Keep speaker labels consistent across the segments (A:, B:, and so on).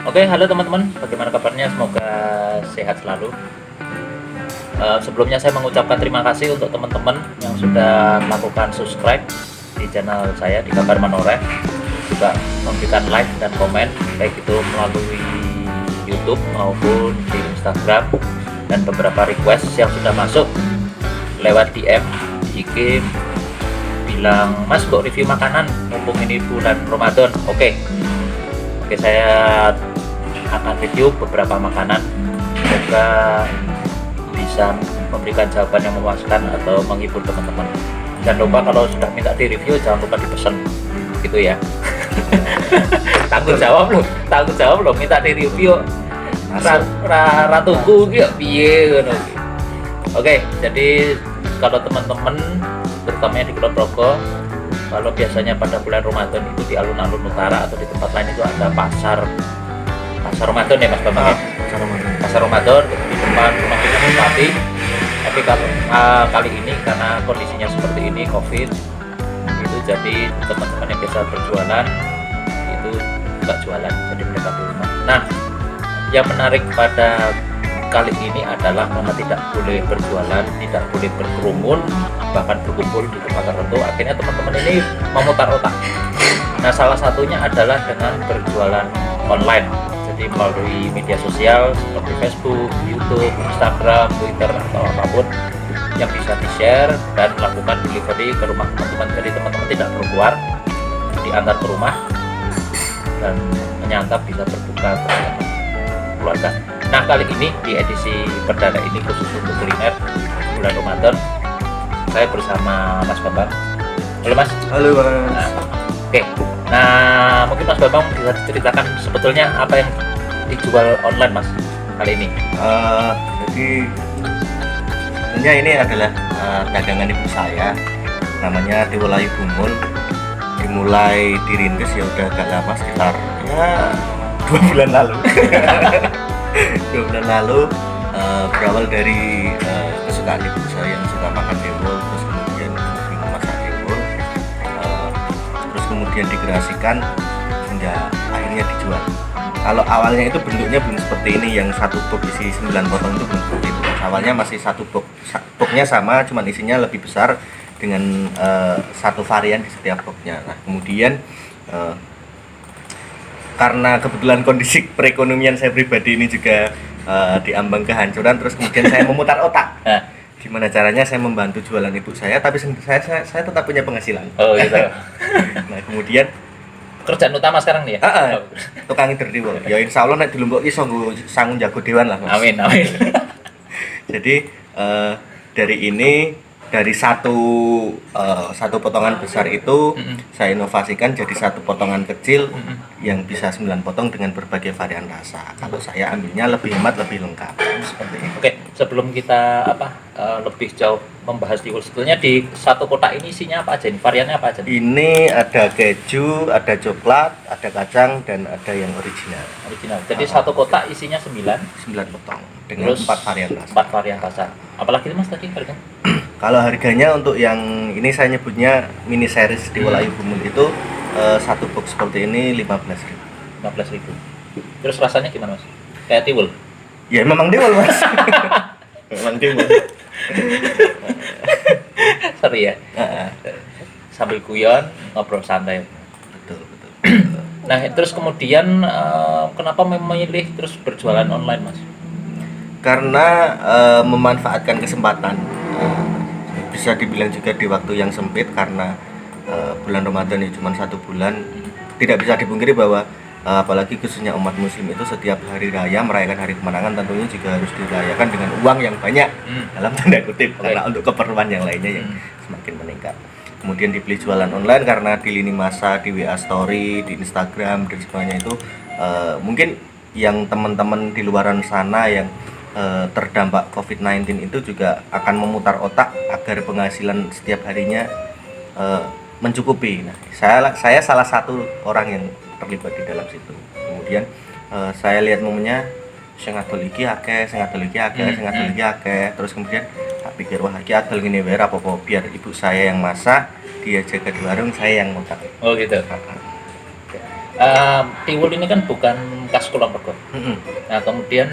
A: Oke, halo teman-teman, bagaimana kabarnya? Semoga sehat selalu. Sebelumnya saya mengucapkan terima kasih untuk teman-teman yang sudah melakukan subscribe di channel saya di Kabar Manoreh, juga memberikan like dan komen, baik itu melalui YouTube maupun di Instagram, dan beberapa request yang sudah masuk lewat DM IG bilang, Mas kok review makanan mumpung ini bulan Ramadan. Oke, saya akan review beberapa makanan, semoga bisa memberikan jawaban yang memuaskan atau menghibur teman-teman. Jangan lupa kalau sudah minta di review jangan lupa dipesan gitu ya. tanggung jawab loh minta di review ratuku ya piye ngono. Oke, jadi kalau teman-teman terutamanya di Kulon Progo, kalau biasanya pada bulan Ramadan itu di alun-alun utara atau di tempat lain itu ada pasar Ramadan ya Mas Bambang ya? Pasar Ramadan di depan rumah kita Bupati. Tapi kalau kali ini karena kondisinya seperti ini COVID itu, jadi teman-teman yang biasa berjualan itu nggak jualan, jadi mereka di rumah. Nah, yang menarik pada kali ini adalah karena tidak boleh berjualan, tidak boleh berkerumun, bahkan berkumpul di tempat tertentu, akhirnya teman-teman ini memutar otak. Nah, salah satunya adalah dengan berjualan online, jadi melalui media sosial seperti Facebook, YouTube, Instagram, Twitter, atau apapun yang bisa di-share dan melakukan delivery ke rumah teman-teman. Jadi teman-teman tidak perlu keluar, diantar ke rumah dan menyantap, bisa berbuka bersama keluarga. Nah, kali ini di edisi perdana ini khusus untuk kuliner bulan Ramadan, saya bersama Mas Bambang. Halo Mas.
B: Halo Mas.
A: Oke. Nah, mungkin Mas Bambang bisa diceritakan sebetulnya apa yang dijual online Mas kali ini?
B: Jadi sebenarnya ini adalah dagangan ibu saya, namanya Tiwolayu Bumul. Dimulai dirintis ya udah agak lama, sekitar ya 2 bulan lalu. 2 bulan lalu, berawal dari kesukaan ibu saya yang suka makan dewol, terus kemudian masak dewol, terus kemudian dikreasikan hingga akhirnya dijual. Kalau awalnya itu bentuknya belum seperti ini, yang satu box isi 9 potong itu belum seperti itu. Awalnya masih satu boxnya sama, cuman isinya lebih besar dengan satu varian di setiap boxnya. Nah, kemudian karena kebetulan kondisi perekonomian saya pribadi ini juga diambang kehancuran, terus kemudian saya memutar otak. Gimana caranya saya membantu jualan ibu saya, tapi saya tetap punya penghasilan.
A: Oh gitu.
B: Nah, kemudian
A: Kerjaan utama sekarang nih ya?
B: tukang inter dewol. Ya insya Allah nek dilumpuki iso nggo sangun jago dewan lah Mas.
A: Amin.
B: Jadi dari satu potongan besar itu saya inovasikan jadi satu potongan kecil yang bisa 9 potong dengan berbagai varian rasa. Kalau saya ambilnya lebih hemat, lebih lengkap seperti itu.
A: Oke, sebelum kita lebih jauh membahas di sebetulnya di satu kotak ini isinya apa aja? Variannya apa aja?
B: Ini ada keju, ada coklat, ada kacang, dan ada yang original.
A: Jadi satu kotak isinya 9
B: potong dengan 4 varian rasa.
A: 4 varian rasa. Apalagi itu Mas tadi harga?
B: Kalau harganya untuk yang ini saya nyebutnya mini series Tiwolayu Bumul itu satu box seperti ini 15.000.
A: 15.000. Terus rasanya gimana Mas? Kayak tiwul?
B: Ya memang Tiwul Mas. Memang Tiwul.
A: Seru ya? Sambil guyon, ngobrol santai.
B: Betul.
A: Nah, terus kemudian kenapa memilih terus berjualan online Mas?
B: Karena memanfaatkan kesempatan, bisa dibilang juga di waktu yang sempit, karena bulan Ramadan ya cuma 1 bulan. Tidak bisa dipungkiri bahwa apalagi khususnya umat muslim itu setiap hari raya merayakan hari kemenangan tentunya juga harus dirayakan dengan uang yang banyak dalam tanda kutip, karena untuk keperluan yang lainnya yang semakin meningkat. Kemudian dibeli jualan online karena di lini masa, di WA story, di Instagram dan sebagainya itu mungkin yang teman-teman di luaran sana yang terdampak COVID-19 itu juga akan memutar otak agar penghasilan setiap harinya mencukupi. Nah, saya salah satu orang yang terlibat di dalam situ. Kemudian saya lihat momennya sing adol iki akeh, terus kemudian tak pikir wah iki adol ngene wae apa-apa, biar ibu saya yang masak, dia jaga di warung, saya yang masak.
A: Oh gitu. Tiwul ini kan bukan khas Kulon Progo.
B: Mm-mm.
A: Nah, kemudian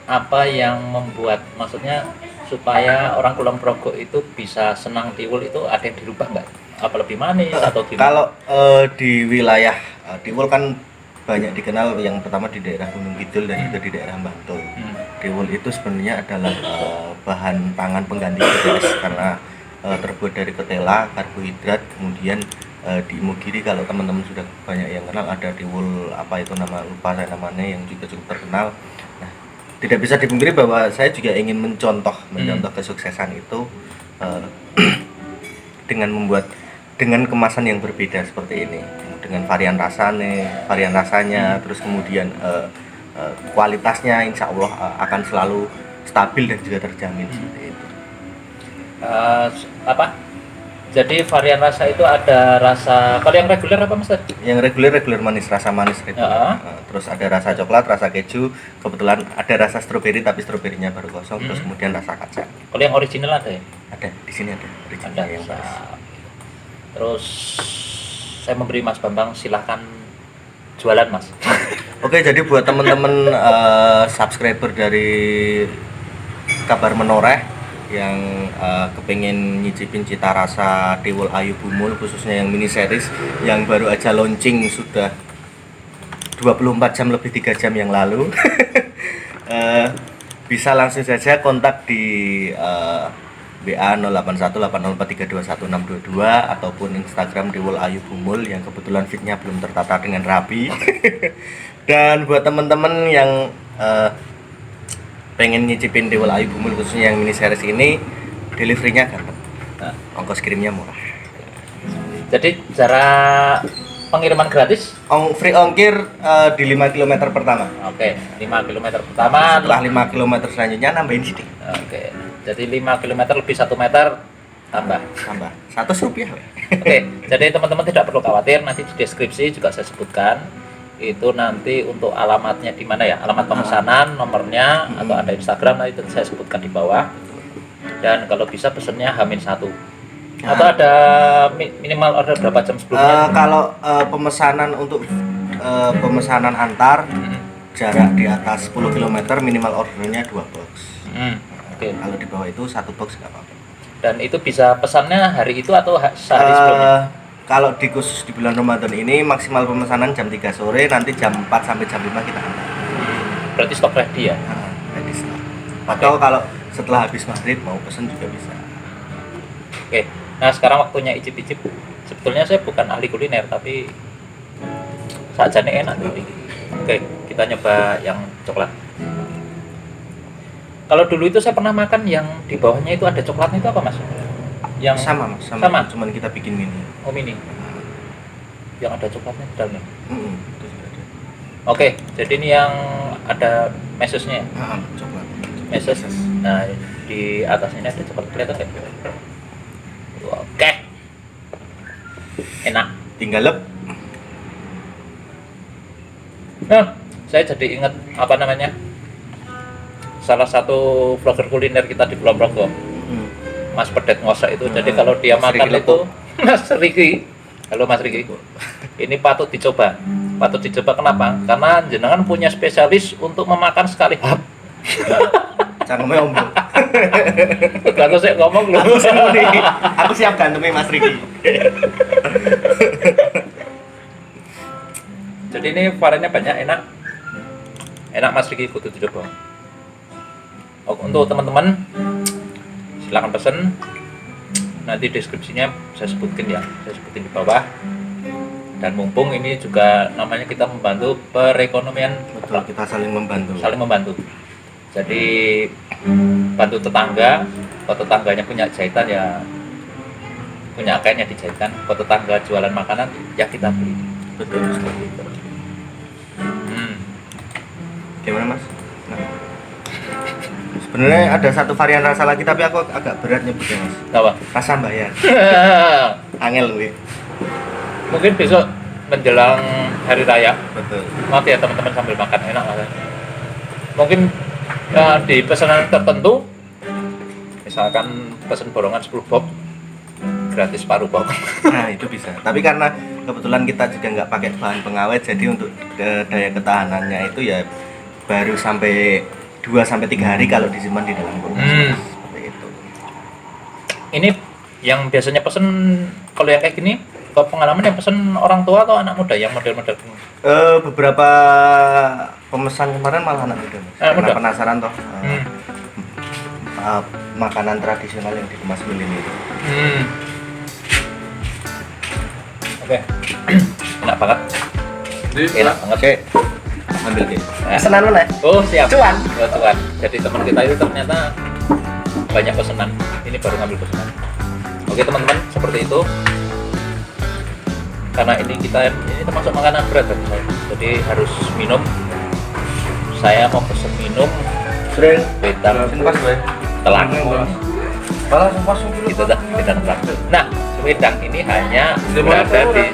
A: apa yang membuat, maksudnya supaya orang Kulon Progo itu bisa senang tiwul itu ada yang dirubah nggak? Apa lebih manis atau gimana?
B: Kalau di wilayah Tiwul kan banyak dikenal, yang pertama di daerah Gunung Kidul dan juga di daerah Bantul.
A: Hmm.
B: Tiwul itu sebenarnya adalah bahan pangan pengganti beras karena terbuat dari ketela, karbohidrat, kemudian di Imogiri kalau teman-teman sudah banyak yang kenal ada tiwul apa itu nama lupa saya namanya yang juga cukup terkenal. Nah, tidak bisa dipungkiri bahwa saya juga ingin mencontoh kesuksesan itu eh, dengan membuat dengan kemasan yang berbeda seperti ini, dengan varian rasanya, terus kemudian kualitasnya insya Allah akan selalu stabil dan juga terjamin seperti itu.
A: Apa? Jadi varian rasa itu ada rasa, kalau yang reguler apa Mas?
B: Yang reguler manis, rasa manis reguler. Terus ada rasa coklat, rasa keju, kebetulan ada rasa stroberi tapi stroberinya baru kosong, terus kemudian rasa kacang.
A: Kalau yang original ada ya?
B: Ada, di sini ada original
A: Ada.
B: yang manis.
A: Terus saya memberi Mas Bambang, silahkan jualan Mas.
B: Oke, jadi buat teman-teman subscriber dari Kabar Menoreh yang kepengen nyicipin cita rasa tiwul ayu bumul, khususnya yang mini series yang baru aja launching sudah 24 jam lebih 3 jam yang lalu. Bisa langsung saja kontak di WA 081804321622 ataupun Instagram tiwul ayu bumul yang kebetulan fitnya belum tertata dengan rapi. Dan buat teman-teman yang pengen nyicipin tiwul ayu bumul khususnya yang mini series ini, deliverynya gampang, ongkos kirimnya murah.
A: Jadi cara pengiriman gratis?
B: Free ongkir di 5 km pertama.
A: Oke, 5 km pertama.
B: Setelah 5 km selanjutnya nambahin sidik.
A: Oke, jadi 5 km lebih 1 meter tambah.
B: 100 rupiah.
A: Oke, jadi teman-teman tidak perlu khawatir, nanti di deskripsi juga saya sebutkan itu nanti untuk alamatnya di mana ya, alamat pemesanan, nomornya, atau ada Instagram nanti saya sebutkan di bawah. Dan kalau bisa pesennya H-1 atau ada minimal order berapa jam sebelumnya?
B: Kalau pemesanan untuk pemesanan antar jarak di atas 10 km minimal ordernya 2 box.
A: Oke.
B: Kalau di bawah itu 1 box nggak apa-apa.
A: Dan itu bisa pesannya hari itu atau sehari sebelumnya?
B: Kalau di khusus di bulan Ramadan ini maksimal pemesanan jam 3 sore, nanti jam 4 sampai jam 5 kita antar.
A: Berarti stok ready ya?
B: Ready stock. Atau kalau setelah habis maghrib mau pesen juga bisa.
A: Oke, nah sekarang waktunya icip-icip. Sebetulnya saya bukan ahli kuliner, tapi sajane enak nih. Oke, kita nyoba yang coklat. Kalau dulu itu saya pernah makan yang di bawahnya itu ada coklatnya, itu apa Mas? Yang
B: Sama. Cuman kita bikin mini.
A: Oh, mini. Yang ada coklatnya di dalamnya.
B: Itu juga ada.
A: Oke, jadi ini yang ada mesesnya.
B: Coklat.
A: Meses. Nah, di atasnya ini ada coklat, kelihatan kan? Oke. Enak.
B: Tinggal lep.
A: Nah, saya jadi ingat apa namanya? Salah satu vlogger kuliner kita di Kulon Progo, Mas Pedet Ngosek itu. Jadi kalau dia
B: Mas
A: makan
B: Riki
A: itu, Mas Riki, halo Mas Riki, ini patut dicoba. Kenapa? Karena jenengan punya spesialis untuk memakan sekali hap.
B: Cangkemnya ombo.
A: Kalau saya ngomong loh.
B: Aku siap gantungnya Mas Riki.
A: Jadi ini variannya banyak, enak Mas Riki, kudu dicoba. Untuk teman-teman silakan pesen, nanti deskripsinya saya sebutin di bawah. Dan mumpung ini juga namanya kita membantu perekonomian.
B: Betul, kita saling membantu.
A: Jadi bantu tetangga, kalau tetangganya punya jahitan ya punya kain yang dijahitkan, kalau tetangga jualan makanan ya kita beli.
B: Betul seperti itu. Gimana Mas? Sebenarnya ada satu varian rasa lagi tapi aku agak berat nyebutnya Mas.
A: Apa?
B: Rasa mbayar. Angel gue.
A: Mungkin besok menjelang hari raya.
B: Betul.
A: Maaf ya teman-teman, sambil makan enak lah. Mungkin di pesanan tertentu, misalkan pesan borongan 10 box, gratis paru bawang.
B: Nah itu bisa. Tapi karena kebetulan kita juga nggak pakai bahan pengawet, jadi untuk daya ketahanannya itu ya baru sampai 2-3 hari kalau disimpan di dalam kulkas. Seperti itu.
A: Ini yang biasanya pesen kalau yang kayak gini, kalau pengalaman yang pesen orang tua atau anak muda yang model-model ini?
B: Beberapa pemesan kemarin malah anak muda, Mas.
A: Anak
B: Karena
A: muda?
B: penasaran toh makanan tradisional yang dikemas milin itu.
A: Oke. Enak banget. Enak banget.
B: Oke, ambil deh.
A: Nah.
B: Pesanan mana?
A: Oh siap.
B: Cuan.
A: Oh, cuan. Jadi teman kita itu ternyata banyak pesanan. Ini baru ngambil pesanan. Oke teman-teman, seperti itu. Karena ini termasuk makanan berat bagi saya. Jadi harus minum. Saya mau pesen minum
B: Sering.
A: wedang
B: Pas gue.
A: telang.
B: Malah sumpah
A: Itu dah wedang telang. Nah, wedang ini hanya berada di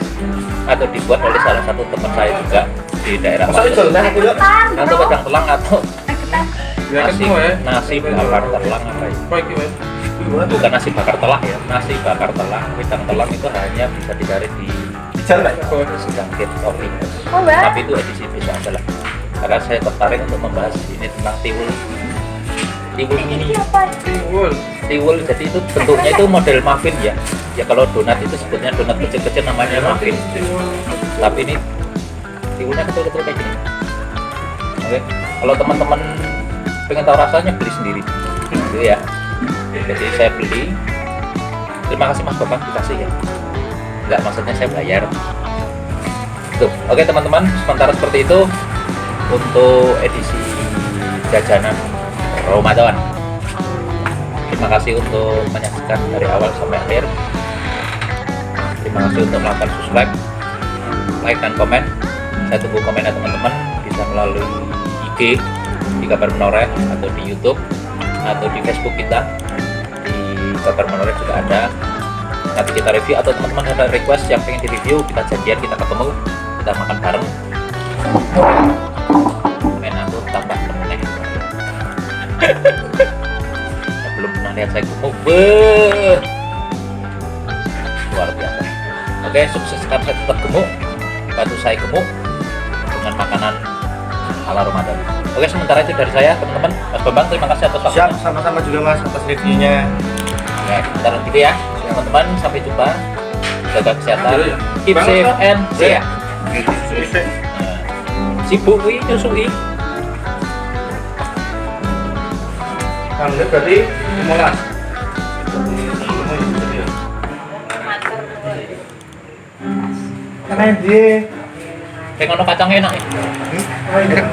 A: atau dibuat oleh salah satu teman saya juga di daerah Magelang. Atau wedang telang atau nasi bakar telang apa ya? Bukan nasi bakar telah ya, nasi bakar telang. Wedang telang itu hanya bisa dicari di Sedang Gate Coffee House. Tapi itu edisi besok aja lah. Karena saya tertarik untuk membahas ini tentang tiwul. Tiwul ini. Tiwul jadi itu bentuknya itu model muffin ya. Ya kalau donat itu sebutnya donat kecil-kecil namanya muffin. Tapi ini tiwulnya kecil-kecil kayak gini. Oke. Kalau teman-teman pengen tahu rasanya beli sendiri. Gitu ya. Jadi saya beli. Terima kasih Mas Bapak dikasih ya. Enggak, maksudnya saya bayar. Tuh. Oke teman-teman, sementara seperti itu untuk edisi jajanan Ramadan. Terima kasih untuk menyaksikan dari awal sampai akhir. Terima kasih untuk melakukan subscribe, like dan komen. Saya tunggu komennya teman-teman, bisa melalui IG di Kabar Menoreh atau di YouTube atau di Facebook kita. Di Kabar Menoreh juga ada. Nanti kita review atau teman-teman ada request yang pengen di review, kita janjian, kita ketemu, kita makan bareng. Main aku tambah meneh. Belum pernah lihat saya gemuk. Luar biasa. Oke, sukseskan saya tetap gemuk. Bantu saya gemuk dengan makanan ala Ramadan. Oke, sementara itu dari saya, teman-teman. Mas Bambang, terima kasih atas waktunya.
B: Siap, sama-sama juga Mas atas reviewnya.
A: Ya, sebentar gitu ya. Teman-teman, sampai jumpa. Jaga kesehatan. Keep safe and see ya. Sibuk wi nyusui.
B: Kamu berarti 15. Karena dia
A: Kayak ngono kacang enak ya.
B: enak.